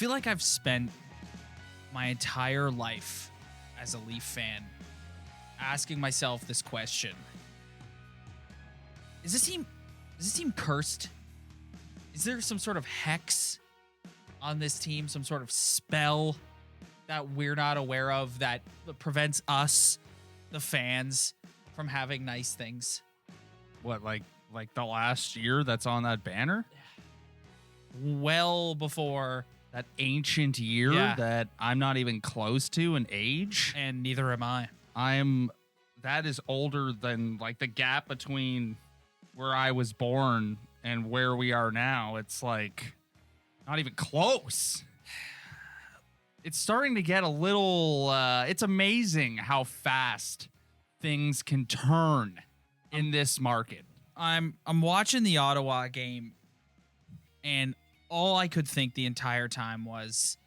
feel like I've spent my entire life as a Leaf fan asking myself this question. Is this team cursed? Is there some sort of hex on this team, some sort of spell that we're not aware of that prevents us, the fans, from having nice things? What, like the last year that's on that banner? Well before that ancient year that I'm not even close to in age. And neither am I. That is older than like the gap between where I was born and where we are now. It's like not even close. It's starting to get a little, it's amazing how fast things can turn in this market. I'm watching the Ottawa game, and all I could think the entire time was,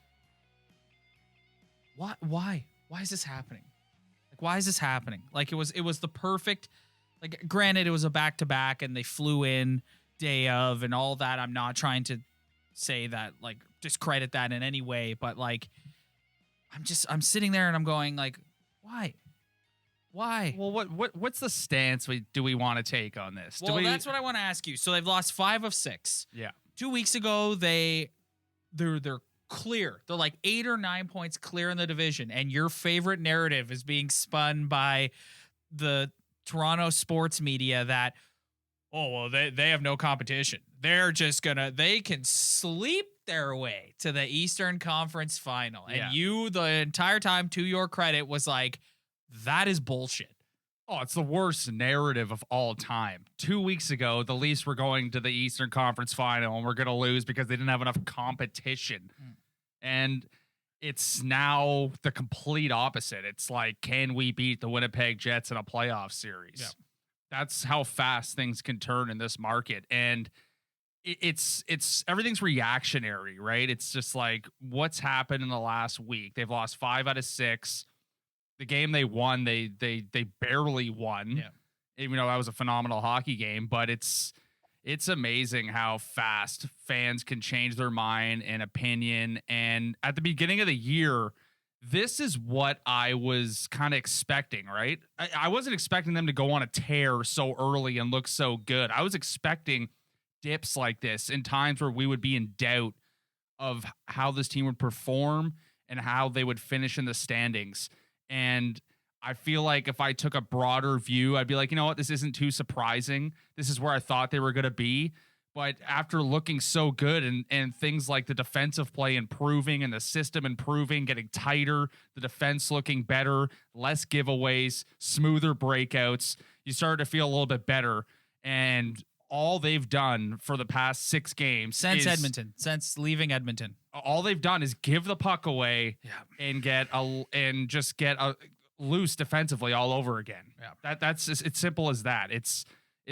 why is this happening? Like, why is this happening? Like, it was the perfect, like, granted, it was a back-to-back, and they flew in day of and all that. I'm not trying to say that, like, discredit that in any way, but, like, I'm sitting there and I'm going, like, why? Well, what's the stance do we want to take on this? Well, that's what I want to ask you. So they've lost 5 of 6. Yeah. 2 weeks ago, they're clear. They're like 8 or 9 points clear in the division, and your favorite narrative is being spun by the Toronto sports media that, oh, well, they have no competition. They're just they can sleep their way to the Eastern Conference Final. And you, the entire time, to your credit, was like, that is bullshit. Oh, it's the worst narrative of all time. 2 weeks ago, the Leafs were going to the Eastern Conference Final and we're going to lose because they didn't have enough competition. And it's now the complete opposite. It's like, can we beat the Winnipeg Jets in a playoff series? Yeah. That's how fast things can turn in this market. And it's everything's reactionary, right? It's just like what's happened in the last week. They've lost 5 out of 6. The game they won, they barely won. Yeah. Even though that was a phenomenal hockey game, but it's amazing how fast fans can change their mind and opinion. And at the beginning of the year, this is what I was kind of expecting, right? I wasn't expecting them to go on a tear so early and look so good. I was expecting dips like this in times where we would be in doubt of how this team would perform and how they would finish in the standings. And I feel like if I took a broader view, I'd be like, you know what, this isn't too surprising. This is where I thought they were going to be. But after looking so good and things like the defensive play improving and the system improving, getting tighter, the defense looking better, less giveaways, smoother breakouts, you started to feel a little bit better. And all they've done for the past 6 games since leaving Edmonton, all they've done is give the puck away and get loose defensively all over again. Yeah. That's it's simple as that. It's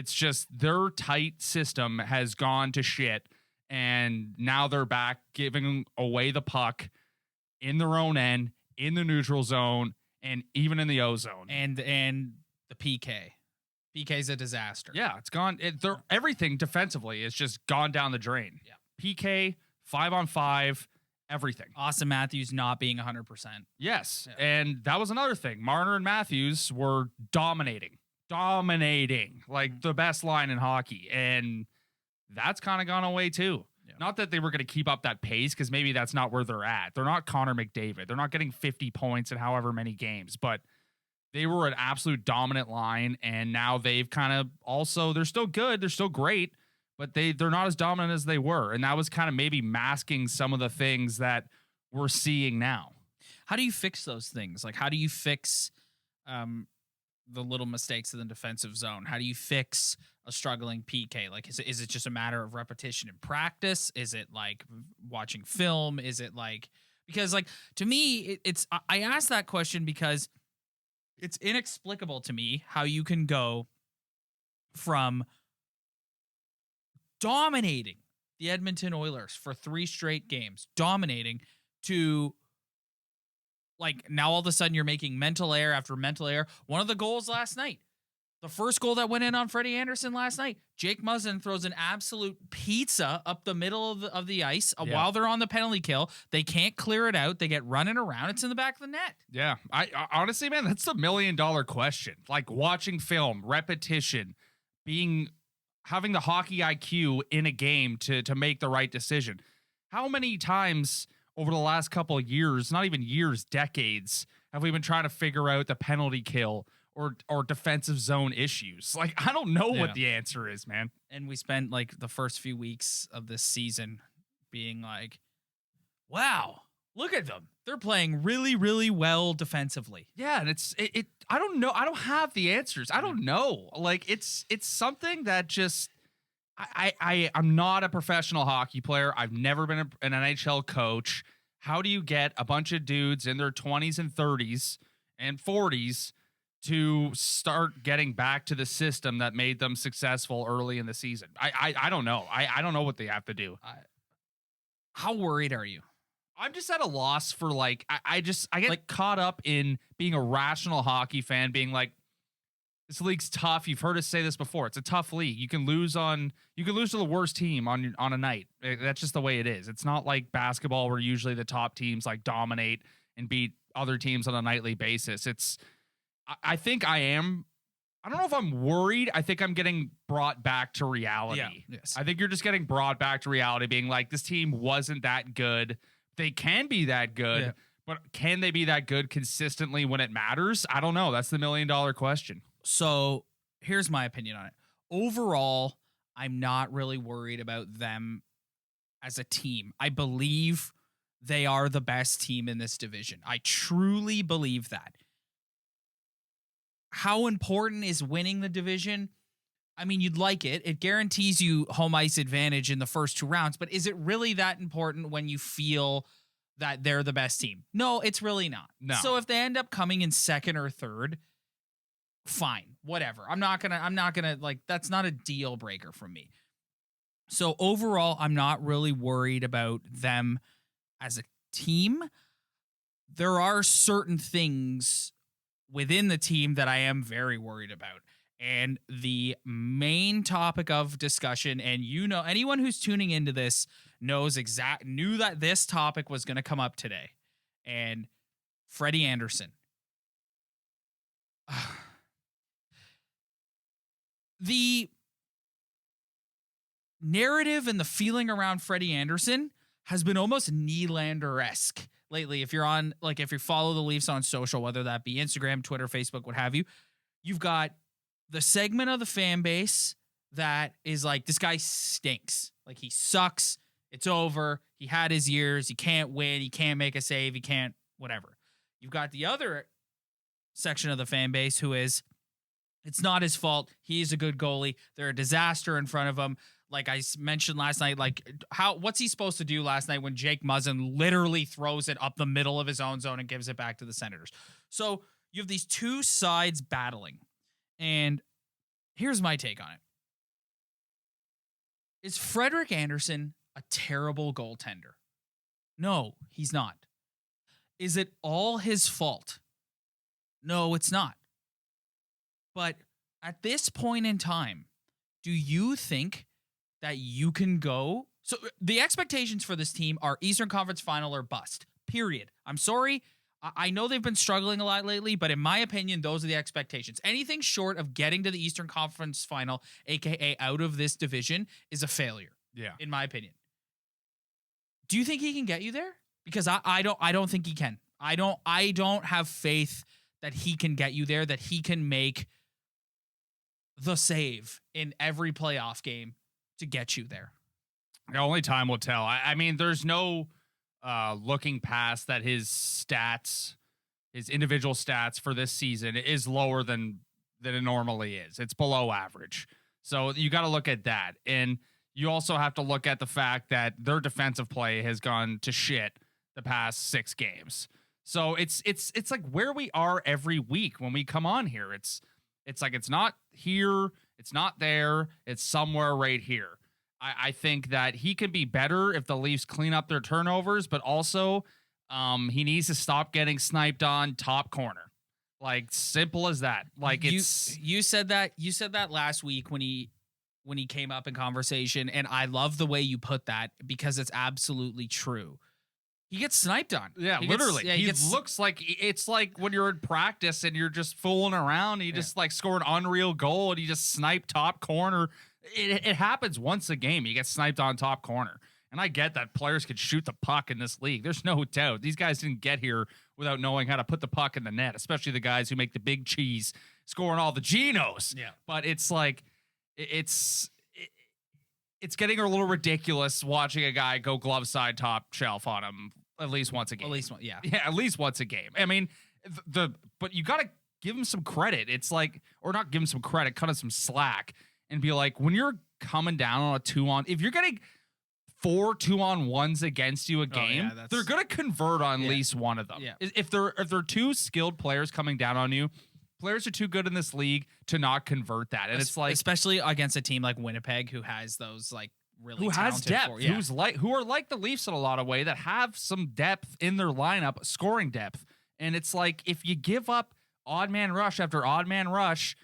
just their tight system has gone to shit, and now they're back giving away the puck in their own end, in the neutral zone, and even in the O zone. And the PK. PK's a disaster. Yeah, it's gone. Everything defensively is just gone down the drain. Yeah. PK, 5-on-5, everything. Austin Matthews not being 100%. Yes, Yeah. and that was another thing. Marner and Matthews were dominating like the best line in hockey, and that's kind of gone away too. Yeah. Not that they were going to keep up that pace, because maybe that's not where they're at. They're not Connor McDavid. They're not getting 50 points in however many games, but they were an absolute dominant line, and now they've kind of also, they're still good, they're still great, but they're not as dominant as they were, and that was kind of maybe masking some of the things that we're seeing now. How do you fix those things? Like, how do you fix the little mistakes in the defensive zone? How do you fix a struggling PK? Like, is it just a matter of repetition in practice? Is it like watching film? Is it like, because like, to me, I asked that question because it's inexplicable to me how you can go from dominating the Edmonton Oilers for 3 straight games, dominating, to like now all of a sudden you're making mental error after mental error. One of the goals last night, The first goal that went in on Freddie Anderson last night, Jake Muzzin throws an absolute pizza up the middle of the ice while they're on the penalty kill. They can't clear it out. They get running around. It's in the back of the net. Yeah. I honestly, man, that's the $1 million question. Like watching film, repetition, having the hockey IQ in a game to make the right decision. How many times over the last couple of years, not even years, decades, have we been trying to figure out the penalty kill or defensive zone issues? Like, I don't know what the answer is, man. And we spent like the first few weeks of this season being like, wow, look at them. They're playing really, really well defensively. Yeah, and I don't know. I don't have the answers. I don't know. Like, it's something that just I'm not a professional hockey player. I've never been an NHL coach. How do you get a bunch of dudes in their 20s and 30s and 40s to start getting back to the system that made them successful early in the season? I don't know. I don't know what they have to do. How worried are you? I'm just at a loss for like, I get like caught up in being a rational hockey fan, being like, this league's tough. You've heard us say this before. It's a tough league. You can lose to the worst team on a night. That's just the way it is. It's not like basketball where usually the top teams like dominate and beat other teams on a nightly basis. I think I am. I don't know if I'm worried. I think I'm getting brought back to reality. Yeah, yes. I think you're just getting brought back to reality, being like, this team wasn't that good. They can be that good, but can they be that good consistently when it matters? I don't know. That's the $1 million question. So here's my opinion on it. Overall, I'm not really worried about them as a team. I believe they are the best team in this division. I truly believe that. How important is winning the division? I mean, you'd like it. It guarantees you home ice advantage in the first 2 rounds, but is it really that important when you feel that they're the best team? No, it's really not. No. So if they end up coming in second or third, fine, whatever. I'm not gonna like, that's not a deal breaker for me. So overall, I'm not really worried about them as a team. There are certain things within the team that I am very worried about. And the main topic of discussion, and anyone who's tuning into this knew that this topic was going to come up today. And Freddie Anderson. The narrative and the feeling around Freddie Anderson has been almost Nylander-esque lately. If you follow the Leafs on social, whether that be Instagram, Twitter, Facebook, what have you, you've got the segment of the fan base that is like, this guy stinks. Like, he sucks. It's over. He had his years. He can't win. He can't make a save. He can't whatever. You've got the other section of the fan base who is, it's not his fault. He's a good goalie. They're a disaster in front of him. Like I mentioned last night, like what's he supposed to do last night when Jake Muzzin literally throws it up the middle of his own zone and gives it back to the Senators? So you have these two sides battling. And here's my take on it. Is Frederik Andersen a terrible goaltender? No, he's not. Is it all his fault? No, it's not. But at this point in time, do you think that you can go? So the expectations for this team are Eastern Conference Final or bust, period. I'm sorry. I know they've been struggling a lot lately, but in my opinion, those are the expectations. Anything short of getting to the Eastern Conference Final, aka out of this division, is a failure. Yeah, in my opinion. Do you think he can get you there? Because I don't think he can. I don't have faith that he can get you there, that he can make the save in every playoff game to get you there. The only time will tell. I mean, there's no looking past that his stats, his individual stats for this season is lower than it normally is. It's below average. So you got to look at that. And you also have to look at the fact that their defensive play has gone to shit the past 6 games. So it's like where we are every week when we come on here. It's like, it's not here, it's not there, it's somewhere right here. I think that he could be better if the Leafs clean up their turnovers, but also he needs to stop getting sniped on top corner. Like, simple as that. Like, it's you said that last week when he came up in conversation, and I love the way you put that because it's absolutely true. He gets sniped on. Yeah, literally. He looks like it's like when you're in practice and you're just fooling around and you just like score an unreal goal and you just snipe top corner. It happens once a game. You get sniped on top corner. And I get that players can shoot the puck in this league. There's no doubt. These guys didn't get here without knowing how to put the puck in the net, especially the guys who make the big cheese scoring all the Genos. Yeah. But it's like, it's getting a little ridiculous watching a guy go glove side top shelf on him at least once a game. At least one, yeah. Yeah, at least once a game. I mean, but you got to give him some credit. It's like, or not give him some credit, cut him some slack and be like, when you're coming down on a 2-on, if you're getting 4 2-on-1s against you a game, they're going to convert on at least one of them. Yeah. If they're two skilled players coming down on you, players are too good in this league to not convert that. And it's like, especially against a team like Winnipeg who has those like really who has depth, yeah. who are like the Leafs in a lot of way that have some depth in their lineup, scoring depth. And it's like, if you give up odd man rush after odd man rush,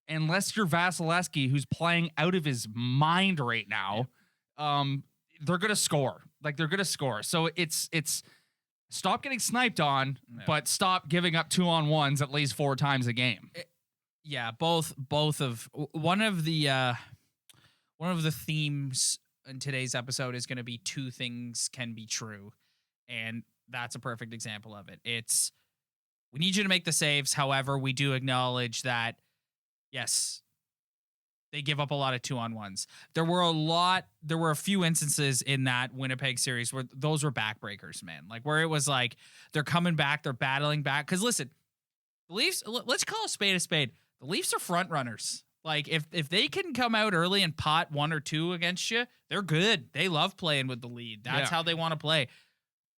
unless you're Vasilevsky, who's playing out of his mind right now, they're going to score. Like, they're going to score. So it's stop getting sniped on, but stop giving up 2-on-1s at least 4 times a game. Both of one of the themes in today's episode is going to be 2 things can be true, and that's a perfect example of it. It's, we need you to make the saves. However, we do acknowledge that, yes, they give up a lot of 2-on-1s. There were a few instances in that Winnipeg series where those were backbreakers, man. Like, where it was like, they're coming back, they're battling back. Because listen, the Leafs, let's call a spade a spade. The Leafs are front runners. Like, if they can come out early and pot 1 or 2 against you, they're good. They love playing with the lead. That's how they want to play.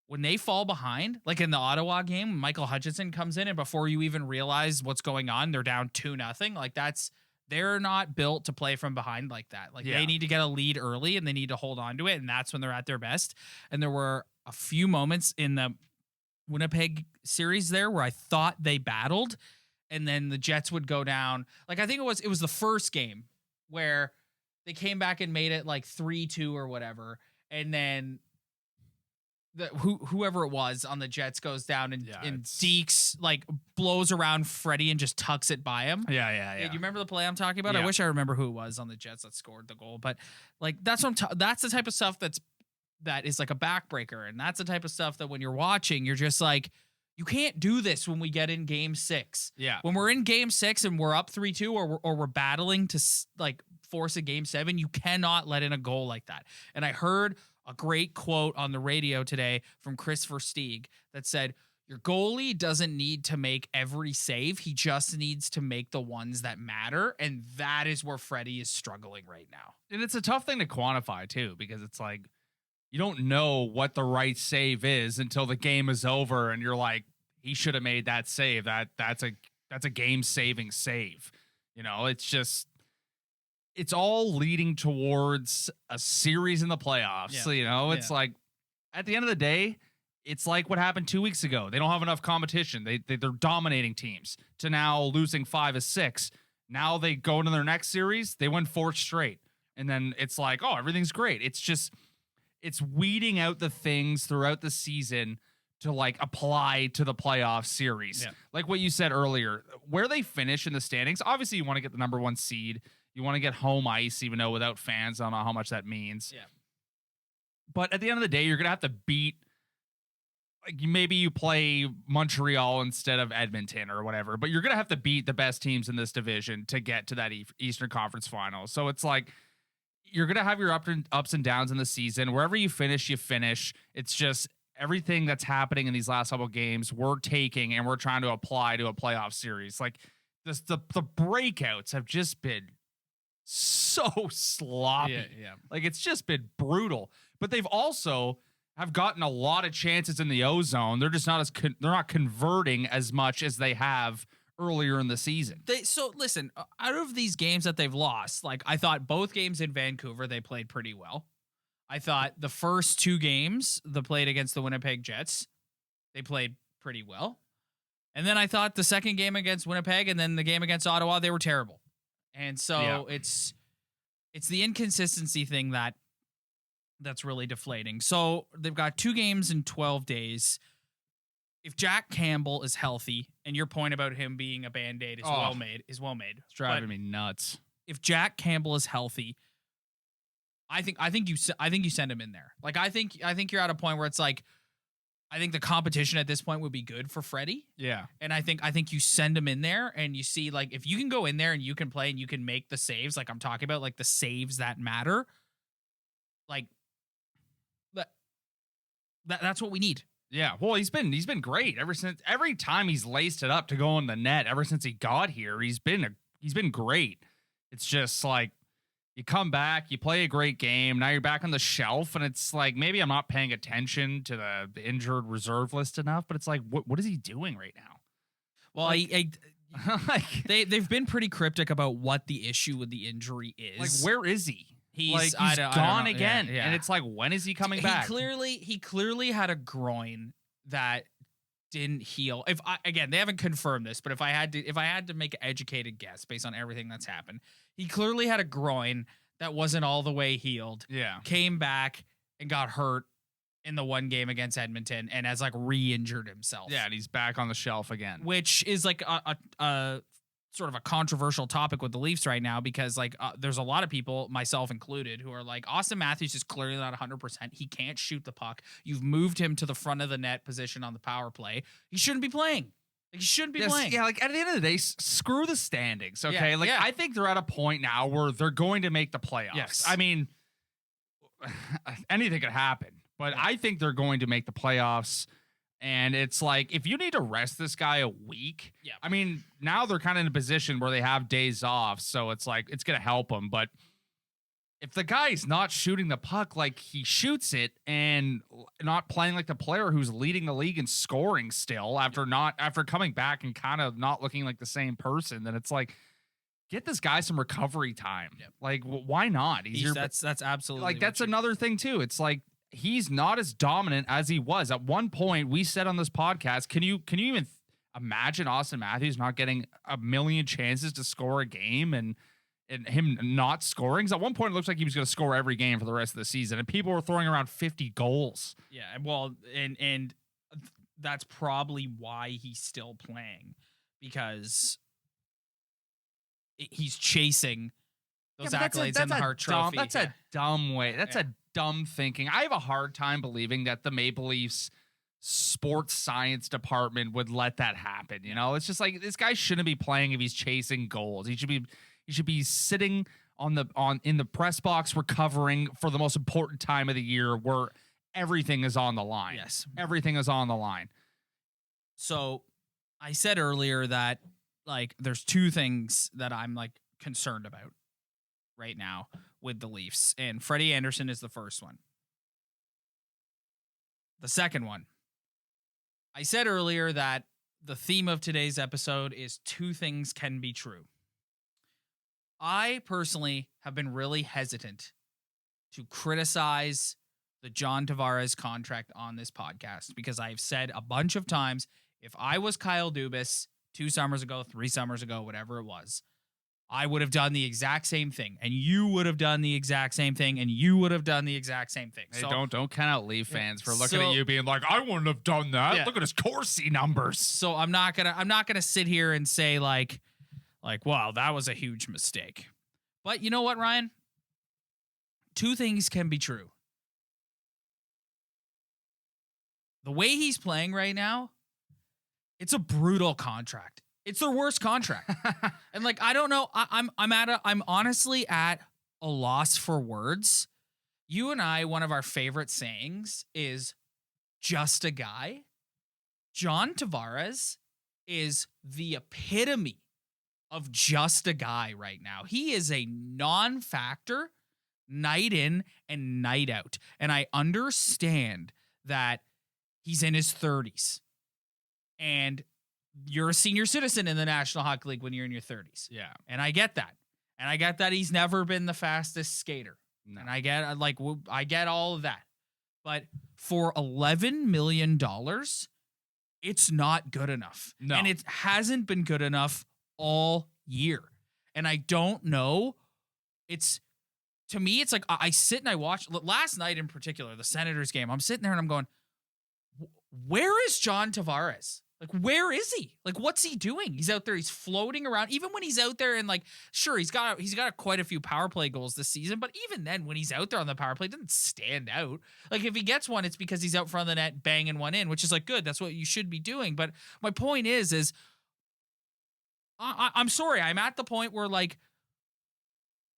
When they fall behind, like in the Ottawa game, when Michael Hutchinson comes in and before you even realize what's going on, they're down 2-0. Like, they're not built to play from behind like that. Like, they need to get a lead early and they need to hold on to it. And that's when they're at their best. And there were a few moments in the Winnipeg series there where I thought they battled, and then the Jets would go down. Like, I think it was the first game where they came back and made it like 3-2 or whatever. And then whoever it was on the Jets goes down and Deeks like blows around Freddie and just tucks it by him. Yeah. Do you remember the play I'm talking about? Yeah. I wish I remember who it was on the Jets that scored the goal, but like, that's what that's the type of stuff that is like a backbreaker. And that's the type of stuff that when you're watching, you're just like, you can't do this when we get in game 6. Yeah. When we're in game 6 and we're up 3-2 or we're battling to like force a game 7, you cannot let in a goal like that. And I heard a great quote on the radio today from Chris Versteeg that said, your goalie doesn't need to make every save. He just needs to make the ones that matter. And that is where Freddie is struggling right now. And it's a tough thing to quantify too, because it's like, you don't know what the right save is until the game is over. And you're like, he should have made that save. That's a game saving save. You know, it's all leading towards a series in the playoffs. So, you know, it's like, at the end of the day, it's like what happened 2 weeks ago. They don't have enough competition. They're dominating teams to now losing 5 of 6. Now they go into their next series. They win 4 straight. And then it's like, oh, everything's great. It's weeding out the things throughout the season to like apply to the playoff series. Yeah. Like what you said earlier, where they finish in the standings, obviously you want to get the number 1 seed. You want to get home ice, even though without fans, I don't know how much that means. Yeah. But at the end of the day, you're going to have to beat, like, maybe you play Montreal instead of Edmonton or whatever, but you're going to have to beat the best teams in this division to get to that Eastern Conference final. So it's like, you're going to have your ups and downs in the season. Wherever you finish, you finish. It's just everything that's happening in these last couple of games, we're taking and we're trying to apply to a playoff series. Like, the breakouts have just been so sloppy. Yeah. Like, it's just been brutal. But they've also have gotten a lot of chances in the ozone. They're just not they're not converting as much as they have earlier in the season. So listen, out of these games that they've lost, like, I thought both games in Vancouver, they played pretty well. I thought the first 2 games they played against the Winnipeg Jets, they played pretty well. And then I thought the second game against Winnipeg and then the game against Ottawa, they were terrible. And so it's the inconsistency thing that's really deflating. So they've got 2 games in 12 days. If Jack Campbell is healthy, and your point about him being a Band-Aid is well made. It's driving me nuts. If Jack Campbell is healthy, I think you send him in there. Like I think you're at a point where it's like, I think the competition at this point would be good for Freddie. Yeah. And I think you send him in there and you see, like, if you can go in there and you can play and you can make the saves, like I'm talking about, like the saves that matter, like that's what we need. Yeah. Well, he's been great every time he's laced it up to go in the net ever since he got here. He's been great. It's just like, you come back, you play a great game. Now you're back on the shelf, and it's like, maybe I'm not paying attention to the injured reserve list enough, but it's like, what is he doing right now? Well, they've been pretty cryptic about what the issue with the injury is. Like, where is he? He's gone again, and it's like, when is he coming back? He clearly had a groin that didn't heal. They haven't confirmed this, but if I had to make an educated guess based on everything that's happened, he clearly had a groin that wasn't all the way healed. Yeah. Came back and got hurt in the one game against Edmonton and has like re-injured himself. Yeah, and he's back on the shelf again. Which is like a sort of a controversial topic with the Leafs right now, because like there's a lot of people, myself included, who are like, Austin Matthews is clearly not 100%. He can't shoot the puck. You've moved him to the front of the net position on the power play. He shouldn't be playing. Like, he shouldn't be playing. Yeah, like at the end of the day, screw the standings, okay? Yeah, I think they're at a point now where they're going to make the playoffs. Yes. I mean, anything could happen, but I think they're going to make the playoffs. And it's like, if you need to rest this guy a week, I mean, now they're kind of in a position where they have days off, so it's like, it's going to help them. But if the guy's not shooting the puck like he shoots it and not playing like the player who's leading the league in scoring still after coming back and kind of not looking like the same person, then it's like, get this guy some recovery time. Yep. Like, why not? That's absolutely, like, that's another thing too. It's like, he's not as dominant as he was. At one point, we said on this podcast, can you even imagine Austin Matthews not getting a million chances to score a game and him not scoring? 'Cause at one point, it looks like he was going to score every game for the rest of the season, and people were throwing around 50 goals. Yeah, well, and that's probably why he's still playing, because he's chasing those accolades and the Hart Trophy. That's a dumb way. That's a dumb thinking. I have a hard time believing that the Maple Leafs sports science department would let that happen. You know, it's just like, this guy shouldn't be playing if he's chasing goals. He should be sitting in the press box recovering for the most important time of the year where everything is on the line. Yes. Everything is on the line. So I said earlier that, like, there's 2 things that I'm like concerned about right now with the Leafs, and Freddie Anderson is the first one. The second one, I said earlier that the theme of today's episode is 2 things can be true. I personally have been really hesitant to criticize the John Tavares contract on this podcast, because I've said a bunch of times, if I was Kyle Dubas 2 summers ago, 3 summers ago, whatever it was, I would have done the exact same thing, and you would have done the exact same thing, and you would have done the exact same thing. Hey, don't count out Leaf fans for looking at you being like, I wouldn't have done that. Yeah. Look at his Corsi numbers. So I'm not gonna sit here and say like, wow, that was a huge mistake. But you know what, Ryan? 2 things can be true. The way he's playing right now, it's a brutal contract. It's their worst contract. And like, I don't know. I'm honestly at a loss for words. You and I, one of our favorite sayings is just a guy. John Tavares is the epitome of just a guy right now. He is a non-factor night in and night out. And I understand that he's in his 30s. And you're a senior citizen in the National Hockey League when you're in your 30s. Yeah. And I get that. And I get that he's never been the fastest skater. No. And I get all of that. But for $11 million, it's not good enough. No. And it hasn't been good enough all year. And I don't know. To me, it's like I sit and I watch last night in particular, the Senators game. I'm sitting there and I'm going, where is John Tavares? Like, where is he? Like, what's he doing? He's out there. He's floating around. Even when he's out there and like, sure, he's got quite a few power play goals this season. But even then, when he's out there on the power play, it doesn't stand out. Like, if he gets one, it's because he's out front of the net banging one in, which is like good. That's what you should be doing. But my point is I'm sorry. I'm at the point where like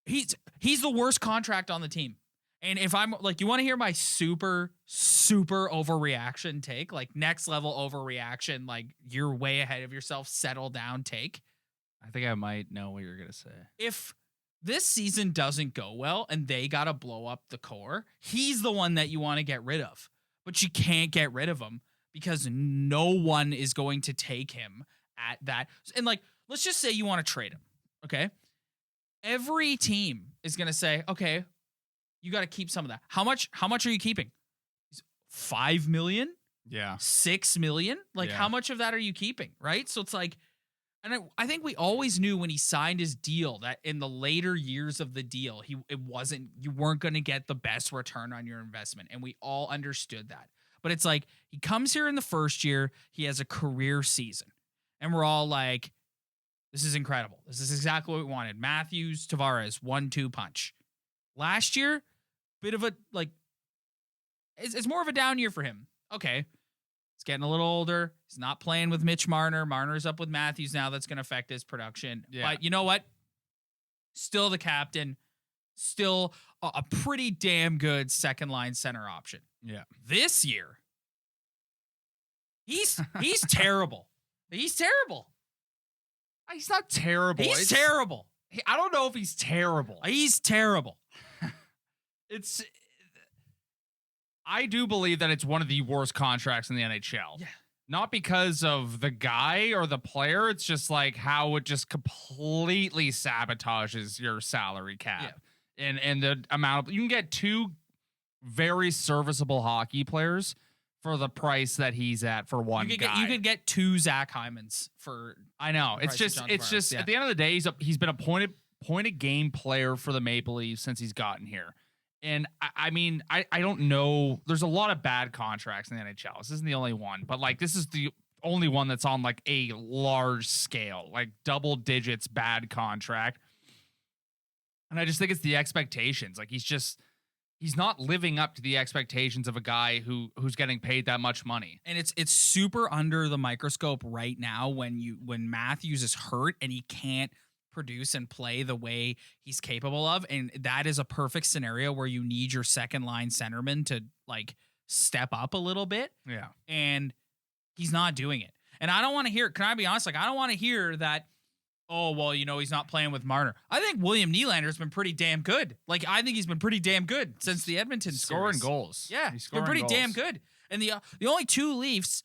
he's the worst contract on the team. And if I'm like, you want to hear my super, super overreaction take, like next level overreaction, like you're way ahead of yourself, settle down take. I think I might know what you're going to say. If this season doesn't go well and they got to blow up the core, he's the one that you want to get rid of. But you can't get rid of him because no one is going to take him at that. And like, let's just say you want to trade him. Okay. Every team is going to say, okay, you got to keep some of that. How much are you keeping? 5 million? Yeah. 6 million? Like, how much of that are you keeping? Right. So it's like, and I think we always knew when he signed his deal that in the later years of the deal, you weren't going to get the best return on your investment. And we all understood that. But it's like, he comes here in the first year, he has a career season. And we're all like, this is incredible. This is exactly what we wanted. Matthews, Tavares, 1-2 punch. Last year, bit of a, like, it's more of a down year for him. Okay. He's getting a little older. He's not playing with Mitch Marner. Marner's up with Matthews now. That's going to affect his production. Yeah. But you know what? Still the captain. Still a pretty damn good second line center option. Yeah. This year, he's terrible. He's terrible. He's not terrible. He's terrible. I don't know if he's terrible. He's terrible. I do believe that it's one of the worst contracts in the NHL. Yeah. Not because of the guy or the player. It's just like how it just completely sabotages your salary cap. Yeah. And the amount of, you can get 2 very serviceable hockey players for the price that he's at for one guy. You could get 2 Zach Hymans for. I know. It's just yeah. At the end of the day, he's been a point of game player for the Maple Leafs since he's gotten here. And I mean, I don't know. There's a lot of bad contracts in the NHL. This isn't the only one, but like this is the only one that's on like a large scale, like double digits bad contract. And I just think it's the expectations. Like he's not living up to the expectations of a guy who's getting paid that much money. And it's super under the microscope right now when Matthews is hurt and he can't produce and play the way he's capable of. And that is a perfect scenario where you need your second line centerman to like step up a little bit. Yeah. And he's not doing it. And I don't want to hear, can I be honest? Like, I don't want to hear that, oh, well, you know, he's not playing with Marner. I think William Nylander's been pretty damn good. Like, I think he's been pretty damn good since the Edmonton scoring series. Goals. Yeah, he's been pretty damn good. And the only 2 Leafs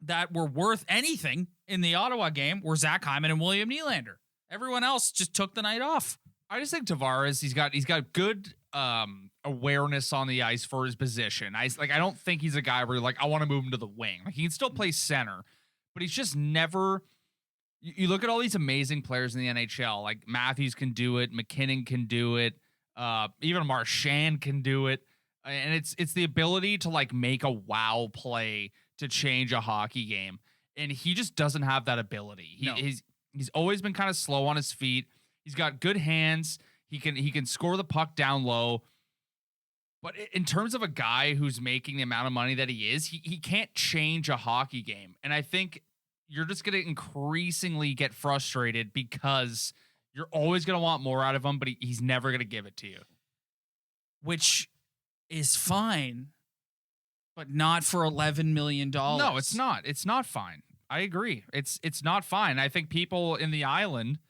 that were worth anything in the Ottawa game were Zach Hyman and William Nylander. Everyone else just took the night off. I just think Tavares, he's got good awareness on the ice for his position. I don't think he's a guy where you're like, I want to move him to the wing. Like he can still play center, but he's just never. You look at all these amazing players in the NHL, like Matthews can do it, McKinnon can do it, even Marchand can do it, and it's the ability to like make a wow play to change a hockey game, and he just doesn't have that ability. He's always been kind of slow on his feet. He's got good hands. He can score the puck down low. But in terms of a guy who's making the amount of money that he is, he can't change a hockey game. And I think you're just going to increasingly get frustrated because you're always going to want more out of him, but he's never going to give it to you. Which is fine, but not for $11 million. No, it's not. It's not fine. I agree. It's not fine. I think people in the island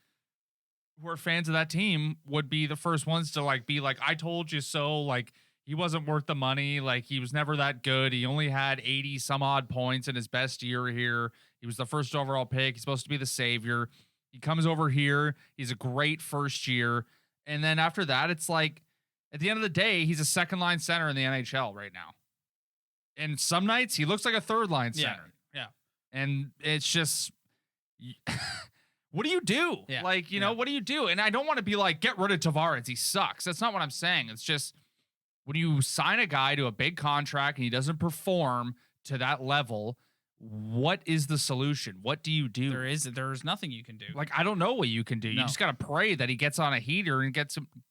who are fans of that team would be the first ones to like be like, I told you so. Like he wasn't worth the money. Like he was never that good. He only had 80 some odd points in his best year here. He was the first overall pick. He's supposed to be the savior. He comes over here. He's a great first year. And then after that, it's like at the end of the day, he's a second line center in the NHL right now. And some nights he looks like a third line center. Yeah. And it's just, what do you do? Yeah. Like, you know, what do you do? And I don't want to be like, get rid of Tavares. He sucks. That's not what I'm saying. It's just, when you sign a guy to a big contract and he doesn't perform to that level, what is the solution? What do you do? There's nothing you can do. Like, I don't know what you can do. You just got to pray that he gets on a heater and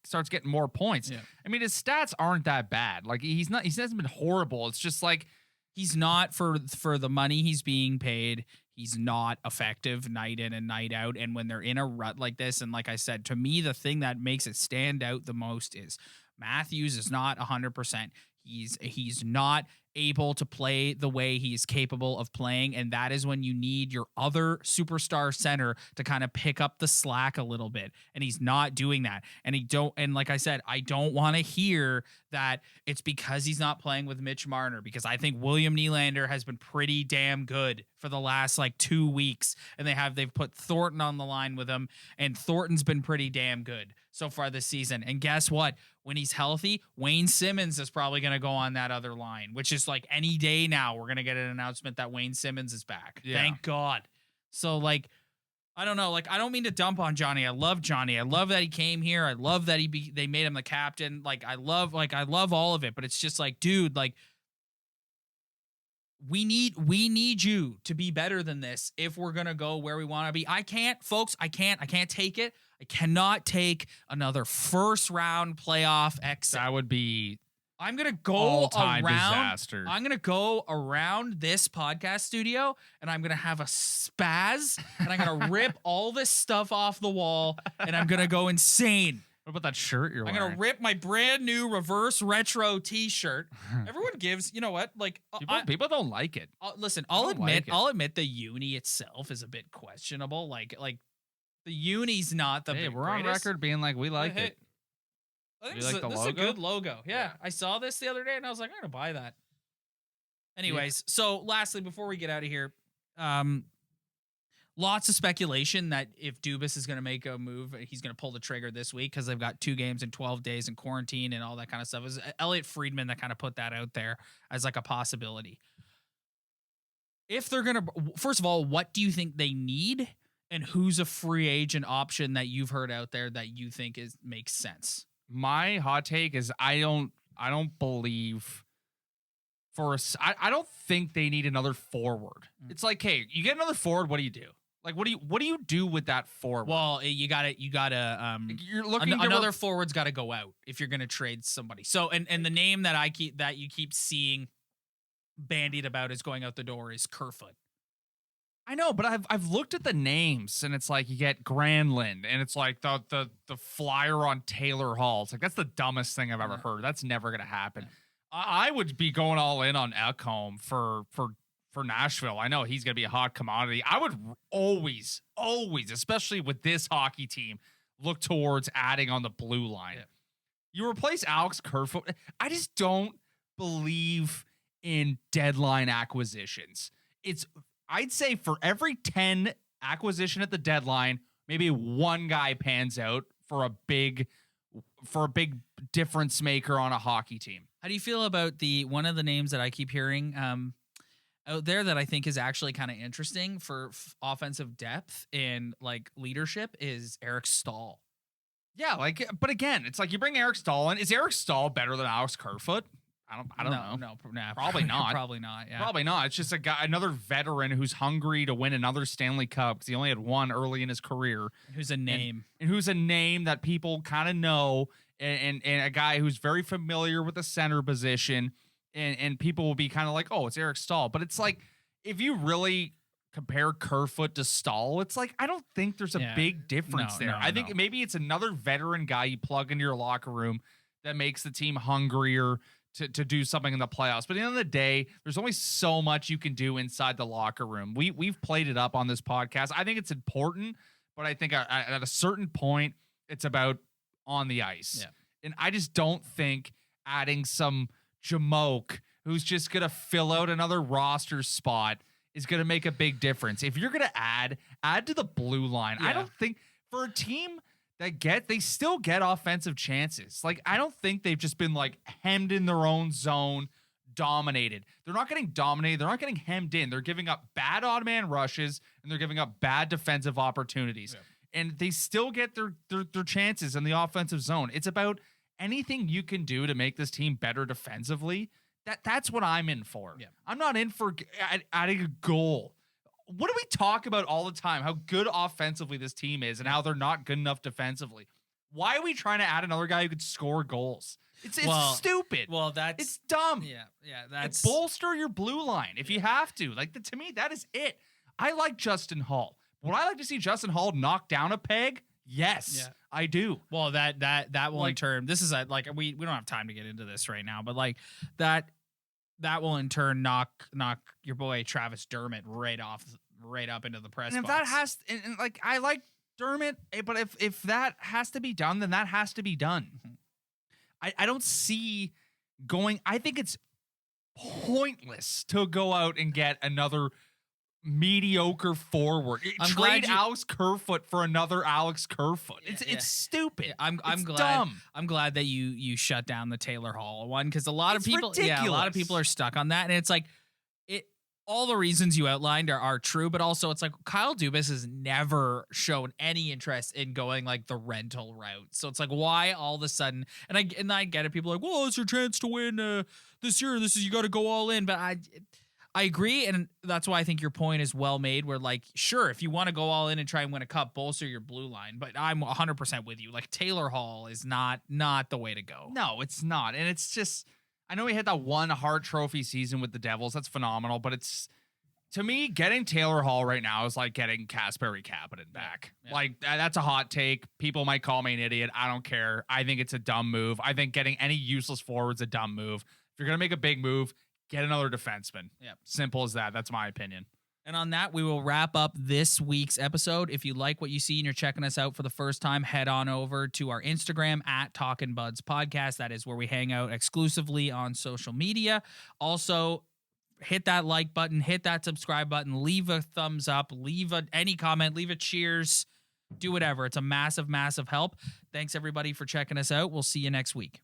starts getting more points. Yeah. I mean, his stats aren't that bad. Like, he hasn't been horrible. It's just like, he's not, for the money he's being paid, he's not effective night in and night out. And when they're in a rut like this, and like I said, to me, the thing that makes it stand out the most is Matthews is not 100%. He's not able to play the way he's capable of playing, and that is when you need your other superstar center to kind of pick up the slack a little bit, and he's not doing that. And like I said, I don't want to hear that it's because he's not playing with Mitch Marner, because I think William Nylander has been pretty damn good for the last like 2 weeks, and they've put Thornton on the line with him, and Thornton's been pretty damn good so far this season. And guess what? When he's healthy, Wayne Simmons is probably going to go on that other line, which is like any day now we're going to get an announcement that Wayne Simmons is back. Yeah. Thank God. So like, I don't know. Like, I don't mean to dump on Johnny. I love Johnny. I love that he came here. I love that they made him the captain. I love all of it, but it's just like, dude, like, we need you to be better than this if we're going to go where we want to be. I can't take it. I cannot take another first round playoff exit. That would be I'm going to go all-time around disaster. I'm going to go around this podcast studio and I'm going to have a spaz and I'm going to rip all this stuff off the wall and I'm going to go insane. What about that shirt you're wearing? I'm going to rip my brand new reverse retro t-shirt. Everyone gives, you know what? Like people don't like it. Listen, I'll admit the uni itself is a bit questionable. Like the uni's not the we're greatest. on record being like, we like it. I think this is a good logo. Yeah, I saw this the other day and I was like, I'm gonna buy that. Anyways, so lastly, before we get out of here, lots of speculation that if Dubas is gonna make a move, he's gonna pull the trigger this week because they've got 2 games in 12 days in quarantine and all that kind of stuff. It was Elliot Friedman that kind of put that out there as like a possibility. If they're gonna, first of all, what do you think they need? And who's a free agent option that you've heard out there that you think makes sense? My hot take is I don't believe I don't think they need another forward. It's like, hey, you get another forward, what do you do? Like, what do you do with that forward? Well, you gotta you're looking another forward's got to go out if you're gonna trade somebody. So and the name that you keep seeing bandied about is going out the door is Kerfoot. I know, but I've looked at the names and it's like you get Granlund and it's like the flyer on Taylor Hall. It's like that's the dumbest thing I've ever heard. That's never gonna happen. Yeah. I would be going all in on Ekholm for Nashville. I know he's gonna be a hot commodity. I would always, especially with this hockey team, look towards adding on the blue line. Yeah. You replace Alex Kerfoot. I just don't believe in deadline acquisitions. I'd say for every 10 acquisition at the deadline, maybe one guy pans out for a big difference maker on a hockey team. How do you feel about one of the names that I keep hearing out there that I think is actually kind of interesting for offensive depth and like leadership is Eric Stahl? Yeah, but again, it's like you bring Eric Stahl in. Is Eric Stahl better than Alex Kerfoot? I don't know. No, probably not. Probably not. Yeah, probably not. It's just a guy, another veteran who's hungry to win another Stanley Cup because he only had one early in his career. Who's a name, and who's a name that people kind of know, and a guy who's very familiar with the center position, and people will be kind of like, oh, it's Eric Stahl. But it's like if you really compare Kerfoot to Stahl, it's like I don't think there's a big difference there. I think maybe it's another veteran guy you plug into your locker room that makes the team hungrier to do something in the playoffs. But at the end of the day, there's only so much you can do inside the locker room. We've played it up on this podcast. I think it's important, but I think at a certain point, it's about on the ice. Yeah. And I just don't think adding some Jamoke who's just going to fill out another roster spot is going to make a big difference. If you're going to add to the blue line. Yeah. I don't think for a team they still get offensive chances. Like, I don't think they've just been like hemmed in their own zone, dominated. They're not getting dominated. They're not getting hemmed in. They're giving up bad odd man rushes, and they're giving up bad defensive opportunities. Yeah. And they still get their chances in the offensive zone. It's about anything you can do to make this team better defensively. That's what I'm in for. Yeah. I'm not in for adding a goal. What do we talk about all the time? How good offensively this team is and how they're not good enough defensively. Why are we trying to add another guy who could score goals? It's stupid. Well, it's dumb. Yeah. That's bolster your blue line if you have to. Like to me, that is it. I like Justin Hall. Would I like to see Justin Hall knock down a peg? Yes, I do. Well, that will in turn. This is we don't have time to get into this right now, but that will in turn knock your boy Travis Dermott right up into the press. And if box. that has, and I like Dermott, but if that has to be done, then that has to be done. Mm-hmm. I don't see going. I think it's pointless to go out and get another mediocre forward. Trade Alex Kerfoot for another Alex Kerfoot. It's stupid. I'm glad. Dumb. I'm glad that you shut down the Taylor Hall one because a lot of people, ridiculous. A lot of people are stuck on that, and it's like all the reasons you outlined are true, but also it's like Kyle Dubas has never shown any interest in going like the rental route. So it's like, why all of a sudden? And I get it. People are like, well, it's your chance to win this year. You got to go all in. But I agree, and that's why I think your point is well made. Where like, sure, if you want to go all in and try and win a cup, bolster your blue line. But I'm 100% with you. Like Taylor Hall is not the way to go. No, it's not, and it's just. I know he had that one Hart Trophy season with the Devils. That's phenomenal, but it's to me getting Taylor Hall right now is like getting Kasperi Kapanen back. Yeah. Like that's a hot take. People might call me an idiot. I don't care. I think it's a dumb move. I think getting any useless forward's a dumb move. If you're gonna make a big move, get another defenseman. Yeah, simple as that. That's my opinion. And on that, we will wrap up this week's episode. If you like what you see and you're checking us out for the first time, head on over to our Instagram at Talkin' Buds Podcast. That is where we hang out exclusively on social media. Also, hit that like button, hit that subscribe button, leave a thumbs up, leave any comment, leave a cheers, do whatever. It's a massive, massive help. Thanks, everybody, for checking us out. We'll see you next week.